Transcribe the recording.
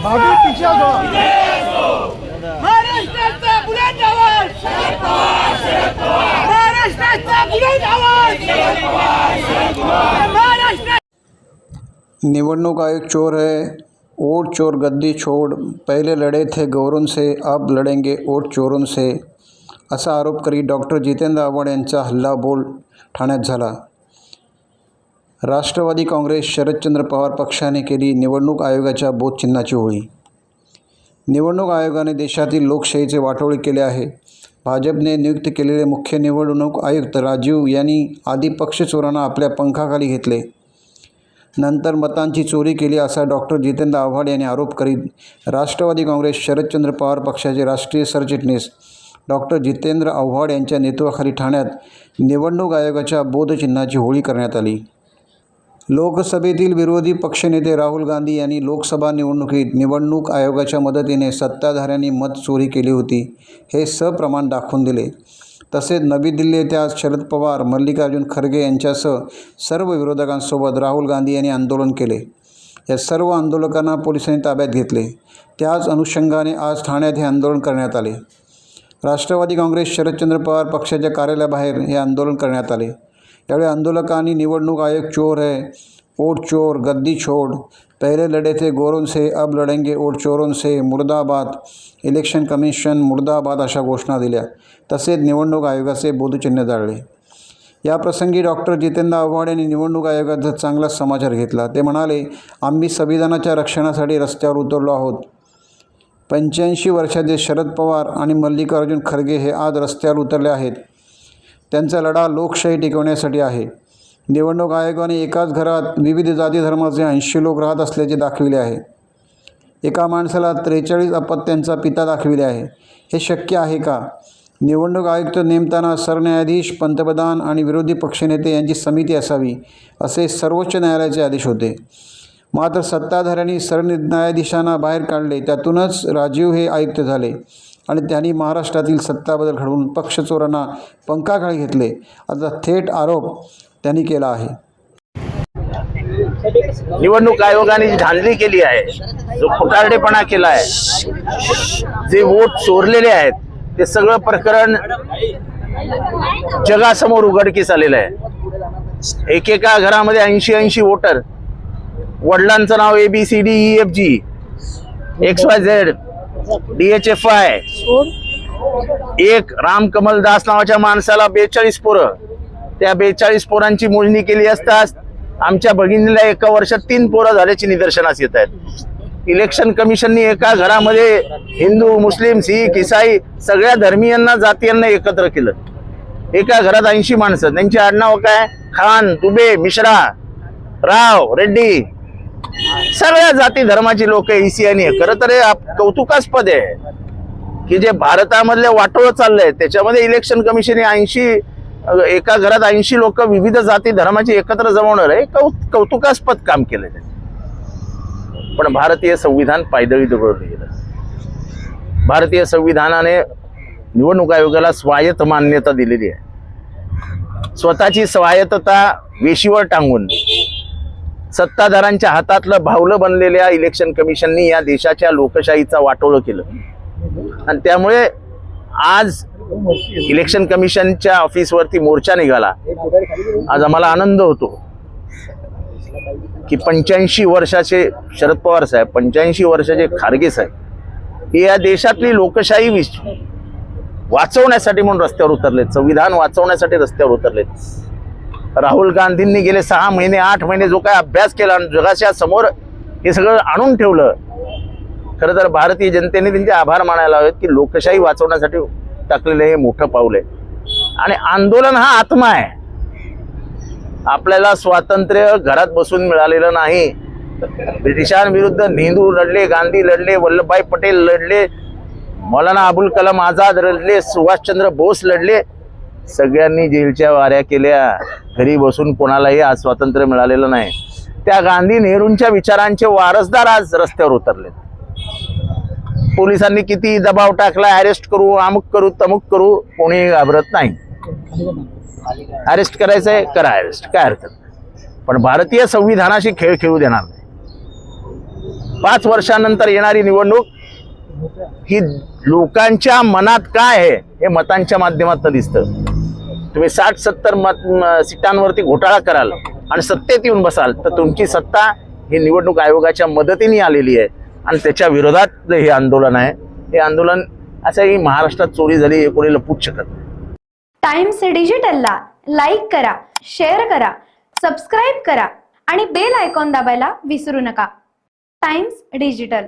भाभी पीछे आ जाओ। महाराष्ट्राचा बुलंद आवाज, महाराष्ट्राचा बुलंद आवाज, महाराष्ट्र। निवडणूक आयोग चोर है, वोट चोर गद्दी छोड़, पहले लड़े थे गौरों से, अब लड़ेंगे वोट चोरों से, असा आरोप करीत डॉक्टर जितेंद्र आव्हाड यांचा हल्लाबोल ठाण्यात झाला। राष्ट्रवादी काँग्रेस शरदचंद्र पवार पक्षाने केली निवडणूक आयोगाच्या बोधचिन्हाची होळी। निवडणूक आयोगाने देशातील लोकशाहीचे वाटोळे केले आहे। भाजपने नियुक्त केलेले मुख्य निवडणूक आयुक्त राजीव यांनी आधी पक्षचोरांना आपल्या पंखाखाली घेतले, नंतर मतांची चोरी केली असा डॉक्टर जितेंद्र आव्हाड यांनी आरोप करीत राष्ट्रवादी काँग्रेस शरदचंद्र पवार पक्षाचे राष्ट्रीय सरचिटणीस डॉक्टर जितेंद्र आव्हाड यांच्या नेतृत्वाखाली ठाण्यात निवडणूक आयोगाच्या बोधचिन्हाची होळी करण्यात आली। लोकसभेतील विरोधी पक्षनेते राहुल गांधी यांनी लोकसभा निवडणुकीत निवडणूक आयोगाच्या मदतीने सत्ताधाऱ्यांनी मत चोरी केली होती हे सप्रमाण दाखवून दिले। तसेच नवी दिल्ली येथे आज शरद पवार, मल्लिकार्जुन खरगे यांच्यासह सर्व विरोधकांसोबत राहुल गांधी यांनी आंदोलन केले। या सर्व आंदोलकांना पोलिसांनी ताब्यात घेतले। त्याच अनुषंगाने आज ठाण्यात हे आंदोलन करण्यात आले। राष्ट्रवादी काँग्रेस शरदचंद्र पवार पक्षाच्या कार्यालयाबाहेर हे आंदोलन करण्यात आले। यावेळी आंदोलकांनी निवडणूक आयोग चोर है, वोट चोर गद्दी छोड़, पहले लड़े थे गोरों से, अब लड़ेंगे वोट चोरों से, मुर्दाबाद, इलेक्शन कमिशन मुर्दाबाद अशा घोषणा दिल्या। तसेच निवडणूक आयोगाचे बोधचिन्ह जाळले। या प्रसंगी डॉक्टर जितेंद्र आव्हाड यांनी निवडणूक आयोगाचा चांगला समाचार घेतला। ते म्हणाले, आम्ही संविधानाच्या रक्षणासाठी रस्त्यावर उतरलो आहोत। 85 वर्षाचे शरद पवार आणि मल्लिकार्जुन खरगे हे आज रस्त्यावर उतरले आहेत। त्यांचा लढा लोकशाही टिकवण्यासाठी आहे। निवडणूक आयोगाने एकाच घरात विविध जाती धर्माचे 80 लोक राहत असल्याचे दाखविले आहे। एका माणसाला 43 अपत्यांचा पिता दाखविले आहे। हे शक्य आहे का? निवडणूक आयुक्त नेमताना सरन्यायाधीश, पंतप्रधान आणि विरोधी पक्षनेते यांची समिती असावी असे सर्वोच्च न्यायालयाचे आदेश होते। मात्र सत्ताधाऱ्यांनी सरन्यायाधीशांना बाहेर काढले। त्यातूनच राजीव हे आयुक्त झाले आणि त्यांनी महाराष्ट्रातील सत्ताबदल घडवून पक्षचोरांना पंखाखाली घेतले असा थेट आरोप त्यांनी केला आहे। निवडणूक आयोगाने जी धांदली केली आहे, जो खोटारडेपणा केला आहे, जे वोट चोरलेले आहेत, ते सगळं प्रकरण जगासमोर उघडकीस आलेलं आहे। एकेका घरामध्ये 80 वोटर, वडिलांचं नाव ABCDEFG XYZ DHFI, एक राम कमल दास नावाच्या माणसाला 42 पोरं, त्या 42 पोरांची मोजणी केली असता आमच्या भगिनीला एका वर्षात 3 पोरं झाल्याची निदर्शनास येत आहेत। इलेक्शन कमिशननी एका घरामध्ये हिंदू, मुस्लिम, सिख, ईसाई सगळ्या धर्मीयांना, जातीयांना एकत्र केलं। एका घरात 80 माणसं, त्यांची आडनाव काय? खान, दुबे, मिश्रा, राव, रेड्डी, सगळ्या जाती धर्माची लोक ECI। खरं तर कौतुकास्पद आहे की जे भारतामधले वाटोळ चाललंय त्याच्यामध्ये इलेक्शन कमिशन एका घरात 80 लोक विविध जाती धर्माची एकत्र जमवणार आहे, कौतुकास्पद काम केलं त्यांनी। पण भारतीय संविधान पायदळी दगडलं गेलं। भारतीय संविधानाने निवडणूक आयोगाला स्वायत्त मान्यता दिलेली आहे। स्वतःची स्वायत्तता वेशीवर टांगून सत्ताधाऱ्यांच्या हातातलं भावलं बनलेल्या इलेक्शन कमिशननी या देशाच्या लोकशाहीचा वाटोळं केलं आणि त्यामुळे आज इलेक्शन कमिशनच्या ऑफिसवरती मोर्चा निघाला। आज आम्हाला आनंद होतो की 85 वर्षाचे शरद पवार साहेब, 85 वर्षाचे खारगे साहेब हे या देशातली लोकशाही वाचवण्यासाठी म्हणून रस्त्यावर उतरलेत, संविधान वाचवण्यासाठी रस्त्यावर उतरलेत। राहुल गांधींनी गेले 6 महिने 8 महिने जो काय अभ्यास केला, जगाच्या समोर हे सगळं आणून ठेवलं। खरं तर भारतीय जनतेने त्यांचे आभार मानायला हवेत की लोकशाही वाचवण्यासाठी टाकलेलं हे मोठं पाऊल आहे। आणि आंदोलन हा आत्मा आहे। आपल्याला स्वातंत्र्य घरात बसून मिळालेलं नाही। ब्रिटिशांविरुद्ध नेहरू लढले, गांधी लढले, वल्लभभाई पटेल लढले, मौलाना अबुल कलाम आझाद लढले, सुभाषचंद्र बोस लढले, सगळ्यांनी जेलच्या वाऱ्या केल्या। घरी बसून कोणालाही आज स्वातंत्र्य मिळालेलं नाही। त्या गांधी नेहरूंच्या विचारांचे वारसदार आज रस्त्यावर उतरलेत। पोलिसांनी किती दबाव टाकला, अरेस्ट करू, अमुक करू, तमुक करू, कोणी घाबरत नाही। अरेस्ट करायचंय करा अरेस्ट, काय हरकत नाही. पण भारतीय संविधानाशी खेळ खेळू देणार नाही. 5 वर्षानंतर येणारी निवडणूक ही लोकांच्या मनात काय आहे हे मतांच्या माध्यमातून दिसतं. तुम्ही 60-70 सीटांवरती घोटाळा कराल आणि सत्तेत येऊन बसाल तर तुमची सत्ता ही निवडणूक आयोगाच्या मदतीने आलेली आहे आणि त्याच्या विरोधात हे आंदोलन आहे. हे आंदोलन असंही महाराष्ट्रात चोरी झाली हे कोणी लपवूच शकत नाही. टाइम्स डिजिटलला लाईक करा, शेअर करा, सबस्क्राईब करा आणि बेल आयकॉन दाबायला विसरू नका. Times digital.